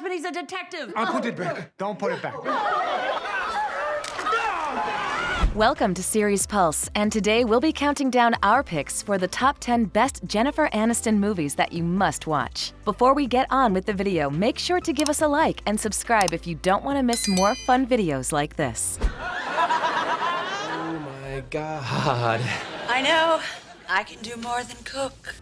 husband. He's a detective. I'll put it back. Don't put it back. Welcome to Series Pulse, and today we'll be counting down our picks for the top 10 best Jennifer Aniston movies that you must watch. Before we get on with the video, make sure to give us a like and subscribe if you don't want to miss more fun videos like this. Oh my God. I know. I can do more than cook.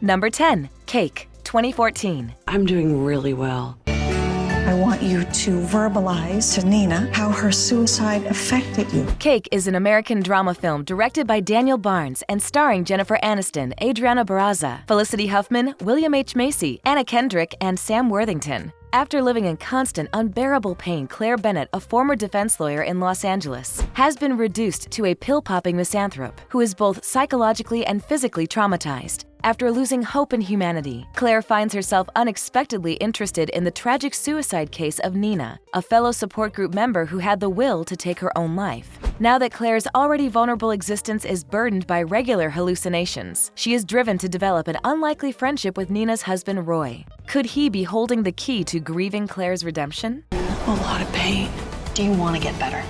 Number 10, Cake, 2014. I'm doing really well. I want you to verbalize to Nina how her suicide affected you. Cake is an American drama film directed by Daniel Barnes and starring Jennifer Aniston, Adriana Barraza, Felicity Huffman, William H. Macy, Anna Kendrick, and Sam Worthington. After living in constant, unbearable pain, Claire Bennett, a former defense lawyer in Los Angeles, has been reduced to a pill-popping misanthrope who is both psychologically and physically traumatized. After losing hope in humanity, Claire finds herself unexpectedly interested in the tragic suicide case of Nina, a fellow support group member who had the will to take her own life. Now that Claire's already vulnerable existence is burdened by regular hallucinations, she is driven to develop an unlikely friendship with Nina's husband, Roy. Could he be holding the key to grieving Claire's redemption? A lot of pain. Do you want to get better?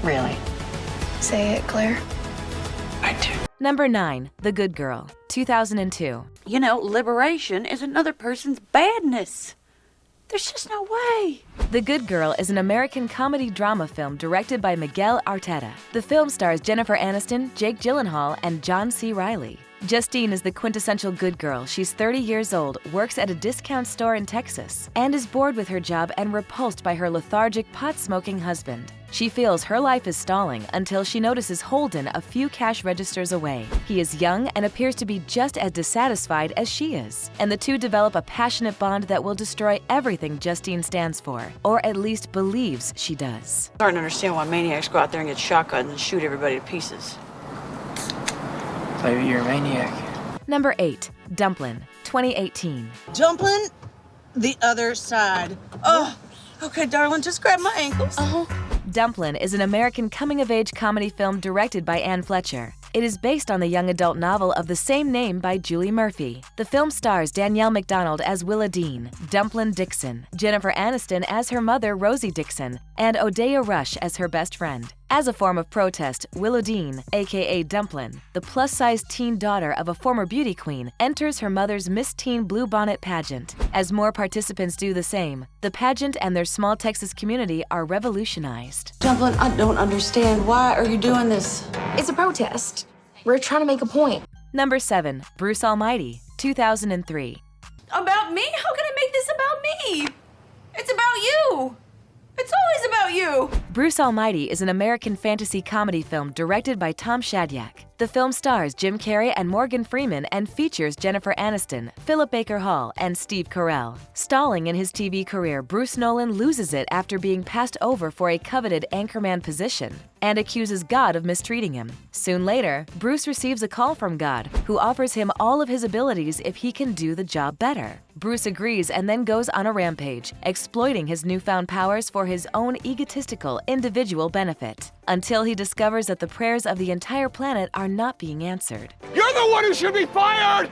Really? Say it, Claire. I do. Number 9, The Good Girl, 2002. You know, liberation is another person's badness. There's just no way. The Good Girl is an American comedy drama film directed by Miguel Arteta. The film stars Jennifer Aniston, Jake Gyllenhaal, and John C. Reilly. Justine is the quintessential good girl. She's 30 years old, works at a discount store in Texas, and is bored with her job and repulsed by her lethargic, pot-smoking husband. She feels her life is stalling until she notices Holden a few cash registers away. He is young and appears to be just as dissatisfied as she is, and the two develop a passionate bond that will destroy everything Justine stands for, or at least believes she does. It's hard to understand why maniacs go out there and get shotguns and shoot everybody to pieces. Maybe you're a maniac. Number 8, Dumplin', 2018. Dumpling, the other side. Oh, okay, darling, just grab my ankles. Dumplin' is an American coming-of-age comedy film directed by Anne Fletcher. It is based on the young adult novel of the same name by Julie Murphy. The film stars Danielle McDonald as Willa Dean, Dumplin' Dixon, Jennifer Aniston as her mother Rosie Dixon, and Odeya Rush as her best friend. As a form of protest, Willow Dean, aka Dumplin', the plus-sized teen daughter of a former beauty queen, enters her mother's Miss Teen Bluebonnet pageant. As more participants do the same, the pageant and their small Texas community are revolutionized. Dublin, I don't understand. Why are you doing this? It's a protest. We're trying to make a point. Number 7, Bruce Almighty, 2003. About me? How can I make this about me? It's about you. It's always about you. Bruce Almighty is an American fantasy comedy film directed by Tom Shadyac. The film stars Jim Carrey and Morgan Freeman and features Jennifer Aniston, Philip Baker Hall, and Steve Carell. Stalling in his TV career, Bruce Nolan loses it after being passed over for a coveted anchorman position and accuses God of mistreating him. Soon later, Bruce receives a call from God, who offers him all of his abilities if he can do the job better. Bruce agrees and then goes on a rampage, exploiting his newfound powers for his own egotistical, individual benefit, until he discovers that the prayers of the entire planet are not being answered. You're the one who should be fired!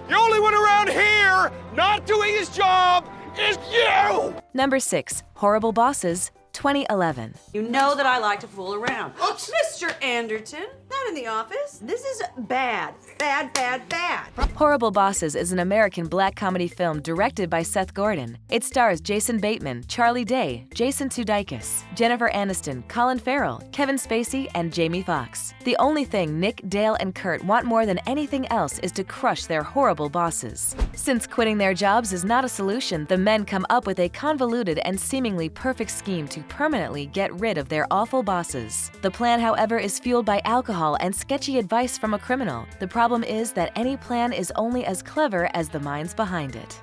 The only one around here not doing his job is you! Number 6, Horrible Bosses, 2011. You know that I like to fool around. Oops. Mr. Anderton, not in the office. This is bad. Bad, bad, bad. Horrible Bosses is an American black comedy film directed by Seth Gordon. It stars Jason Bateman, Charlie Day, Jason Sudeikis, Jennifer Aniston, Colin Farrell, Kevin Spacey, and Jamie Foxx. The only thing Nick, Dale, and Kurt want more than anything else is to crush their horrible bosses. Since quitting their jobs is not a solution, the men come up with a convoluted and seemingly perfect scheme to permanently get rid of their awful bosses. The plan, however, is fueled by alcohol and sketchy advice from a criminal. The problem is that any plan is only as clever as the minds behind it.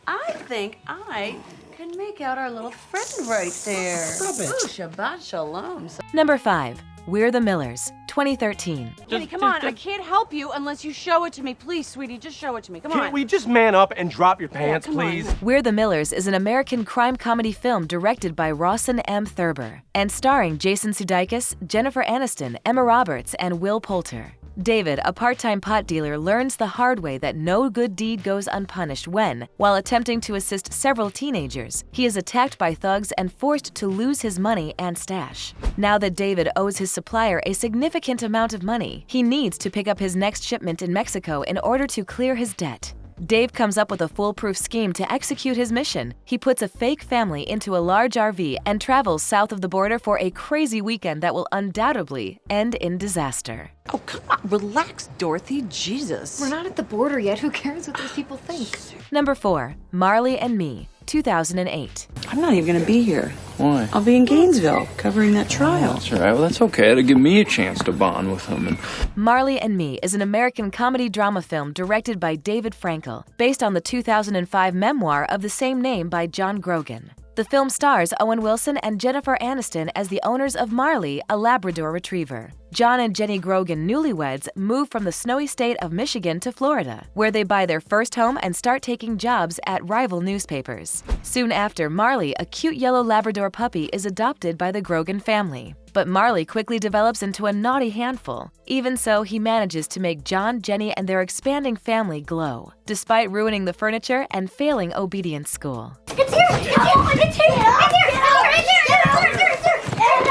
I think I can make out our little friend right there. Stop it. Ooh, Shabbat Shalom. Number 5, We're the Millers, 2013. Honey, come on. I can't help you unless you show it to me. Please, sweetie, just show it to me. Come on. Can't we just man up and drop your pants, come on. please? We're the Millers is an American crime comedy film directed by Rawson M. Thurber and starring Jason Sudeikis, Jennifer Aniston, Emma Roberts, and Will Poulter. David, a part-time pot dealer, learns the hard way that no good deed goes unpunished when, while attempting to assist several teenagers, he is attacked by thugs and forced to lose his money and stash. Now that David owes his supplier a significant amount of money, he needs to pick up his next shipment in Mexico in order to clear his debt. Dave comes up with a foolproof scheme to execute his mission. He puts a fake family into a large RV and travels south of the border for a crazy weekend that will undoubtedly end in disaster. Oh, come on, relax, Dorothy. Jesus. We're not at the border yet. Who cares what those people think? Number 4. Marley and Me, 2008. I'm not even going to be here. Why? I'll be in Gainesville covering that trial. That's all right. Well, that's okay. It'll give me a chance to bond with him. Marley and Me is an American comedy drama film directed by David Frankel, based on the 2005 memoir of the same name by John Grogan. The film stars Owen Wilson and Jennifer Aniston as the owners of Marley, a Labrador retriever. John and Jenny Grogan, newlyweds, move from the snowy state of Michigan to Florida, where they buy their first home and start taking jobs at rival newspapers. Soon after, Marley, a cute yellow Labrador puppy, is adopted by the Grogan family. But Marley quickly develops into a naughty handful. Even so, he manages to make John, Jenny, and their expanding family glow, despite ruining the furniture and failing obedience school. It's here! It's here! It's here! Over here! Come on!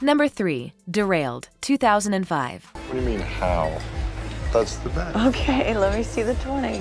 Number 3. Derailed, 2005. What do you mean, how? That's the bet. Okay, let me see the 20.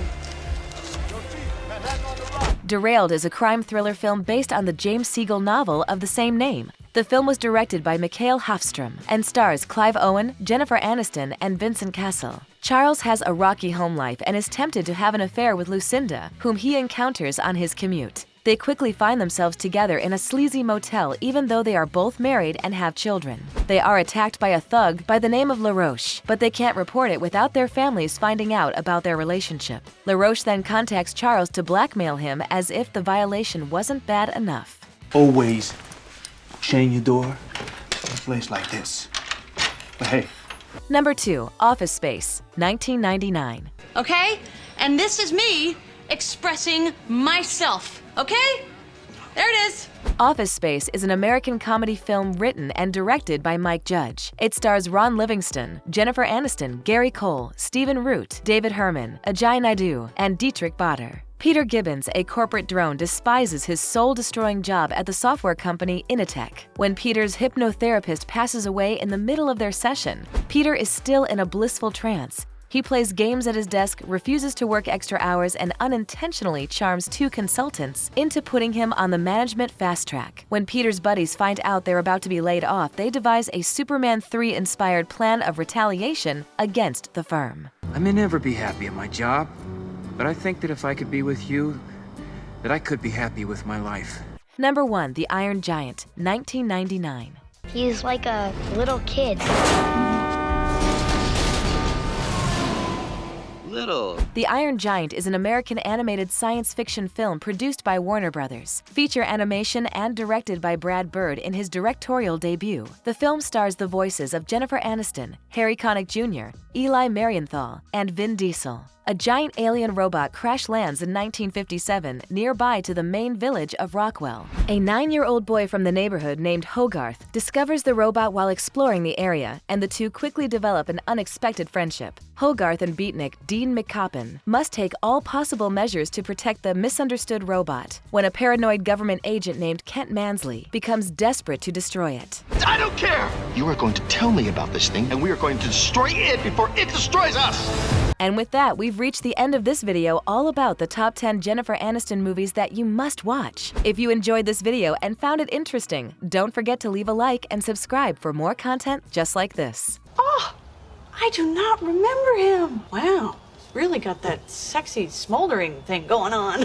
Derailed is a crime thriller film based on the James Siegel novel of the same name. The film was directed by Mikhail Hofstrom and stars Clive Owen, Jennifer Aniston, and Vincent Cassel. Charles has a rocky home life and is tempted to have an affair with Lucinda, whom he encounters on his commute. They quickly find themselves together in a sleazy motel even though they are both married and have children. They are attacked by a thug by the name of LaRoche, but they can't report it without their families finding out about their relationship. LaRoche then contacts Charles to blackmail him as if the violation wasn't bad enough. Always chain your door to a place like this. But hey. Number 2. Office Space, 1999. Okay? And this is me expressing myself. Okay? There it is. Office Space is an American comedy film written and directed by Mike Judge. It stars Ron Livingston, Jennifer Aniston, Gary Cole, Stephen Root, David Herman, Ajay Naidu, and Dietrich Bader. Peter Gibbons, a corporate drone, despises his soul-destroying job at the software company Initech. When Peter's hypnotherapist passes away in the middle of their session, Peter is still in a blissful trance. He plays games at his desk, refuses to work extra hours, and unintentionally charms 2 consultants into putting him on the management fast track. When Peter's buddies find out they're about to be laid off, they devise a Superman 3-inspired plan of retaliation against the firm. I may never be happy at my job, but I think that if I could be with you, that I could be happy with my life. Number 1. The Iron Giant, 1999. He's like a little kid. The Iron Giant is an American animated science fiction film produced by Warner Brothers, feature animation, and directed by Brad Bird in his directorial debut. The film stars the voices of Jennifer Aniston, Harry Connick Jr., Eli Marienthal, and Vin Diesel. A giant alien robot crash lands in 1957 nearby to the main village of Rockwell. A 9-year-old boy from the neighborhood named Hogarth discovers the robot while exploring the area, and the two quickly develop an unexpected friendship. Hogarth and beatnik Dean McCoppin must take all possible measures to protect the misunderstood robot when a paranoid government agent named Kent Mansley becomes desperate to destroy it. I don't care! You are going to tell me about this thing, and we are going to destroy it before it destroys us! And with that, we've reached the end of this video all about the top 10 Jennifer Aniston movies that you must watch. If you enjoyed this video and found it interesting, don't forget to leave a like and subscribe for more content just like this. Oh, I do not remember him. Wow, really got that sexy smoldering thing going on.